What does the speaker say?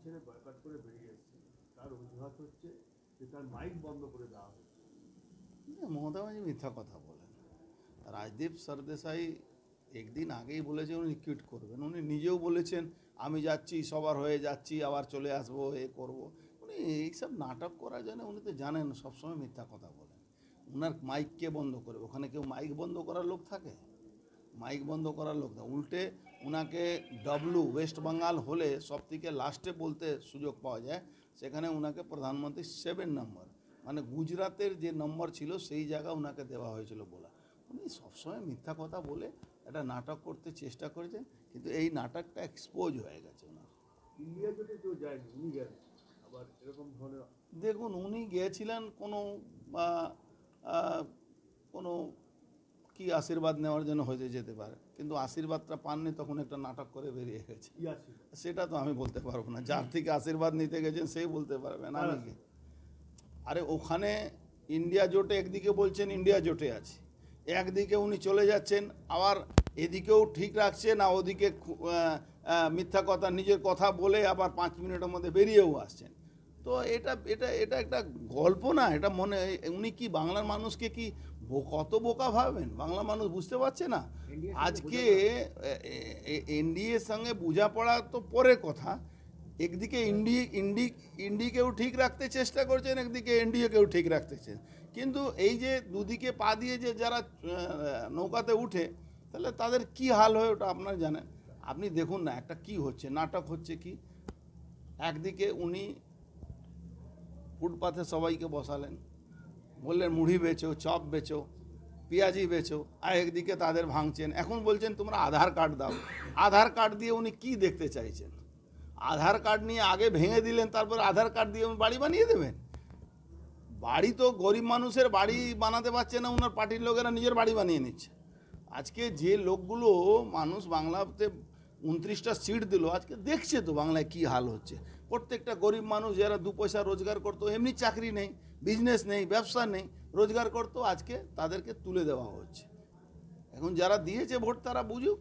ছেড়ে বয়কট করে বেরিয়ে এসেছে, তার অজুহাত হচ্ছে যে তার মাইক বন্ধ করে দেওয়া হচ্ছে। মমতা ব্যানার্জি মিথ্যা কথা বলেন। রাজদীপ সরদেশাই একদিন আগেই বলেছে উনি কুইট করবেন। উনি নিজেও বলেছেন আমি যাচ্ছি, সবার হয়ে যাচ্ছি, আবার চলে আসবো, এ করব। উনি এইসব নাটক করার জন্য উনি তো জানেন সবসময় মিথ্যা কথা বলেন। উনার মাইক কে বন্ধ করবে? ওখানে কেউ মাইক বন্ধ করার লোক থাকে? মাইক বন্ধ করার লোক না, উল্টে উনাকে ওয়েস্ট বেঙ্গল হলে সব থেকে লাস্টে বলতে সুযোগ পাওয়া যায়, সেখানে উনাকে প্রধানমন্ত্রী 7 নম্বর, মানে গুজরাতের যে নম্বর ছিল সেই জায়গা উনাকে দেওয়া হয়েছিল বলা। উনি সবসময় মিথ্যা কথা বলে একটা নাটক করতে চেষ্টা করেছেন, কিন্তু এই নাটকটা এক্সপোজ হয়ে গেছে ওনার। ইন্ডিয়া যদি কেউ যায়নি, উনি গেলেন, আবার এরকম ধরনের দেখুন, উনি গিয়েছিলেন কোনো কি আশীর্বাদ নেওয়ার জন্য হয়ে যেতে পারে, কিন্তু আশীর্বাদটা পাননি, তখন একটা নাটক করে বেরিয়ে গেছে। কি আছে সেটা তো আমি বলতে পারবো না, যার থেকে আশীর্বাদ নিতে গেছেন সেই বলতে পারবেন, আমি কি? আরে ওখানে ইন্ডিয়া জোটে একদিকে বলছেন ইন্ডিয়া জোটে আছে, একদিকে উনি চলে যাচ্ছেন, আবার এদিকেও ঠিক রাখছে না, ওদিকে মিথ্যা কথা নিজের কথা বলে আবার 5 মিনিটের মধ্যে বেরিয়েও আসছেন। তো এটা এটা এটা একটা গল্প না, এটা মনে উনি কি বাংলার মানুষকে কি কত বোকা ভাবেন? বাংলা মানুষ বুঝতে পারছে না। আজকে এনডিএর সঙ্গে বোঝাপড়া তো পরের কথা, একদিকে ইন্ডিকেও ঠিক রাখতে চেষ্টা করছেন, একদিকে এনডিএকেও ঠিক রাখতেছেন, কিন্তু এই যে দুদিকে পা দিয়ে যে যারা নৌকাতে উঠে, তাহলে তাদের কি হাল হয় ওটা আপনারা জানেন। আপনি দেখুন না একটা কি হচ্ছে, নাটক হচ্ছে কি, একদিকে উনি ফুটপাথে সবাইকে বসালেন, বললেন মুড়ি বেচো, চপ বেচো, পেঁয়াজি বেচো, আর একদিকে তাদের ভাঙছেন। এখন বলছেন তোমরা আধার কার্ড দাও। আধার কার্ড দিয়ে উনি কি দেখতে চাইছেন? আধার কার্ড নিয়ে আগে ভেঙে দিলেন, তারপর আধার কার্ড দিয়ে উনি বাড়ি বানিয়ে দেবেন? বাড়ি তো গরিব মানুষের বাড়ি বানাতে পারছে না, ওনার পার্টির লোকেরা নিজের বাড়ি বানিয়ে নিচ্ছে। আজকে যে লোকগুলো মানুষ বাংলাতে 29টা সিট দিল, আজকে দেখছে তো বাংলায় কি হাল হচ্ছে। প্রত্যেকটা গরিব মানুষ যারা 2 পয়সা রোজগার করতো, এমনি চাকরি নেই, বিজনেস নেই, ব্যবসা নেই, রোজগার করতো, আজকে তাদেরকে তুলে দেওয়া হচ্ছে। এখন যারা দিয়েছে ভোট তারা বুঝুক।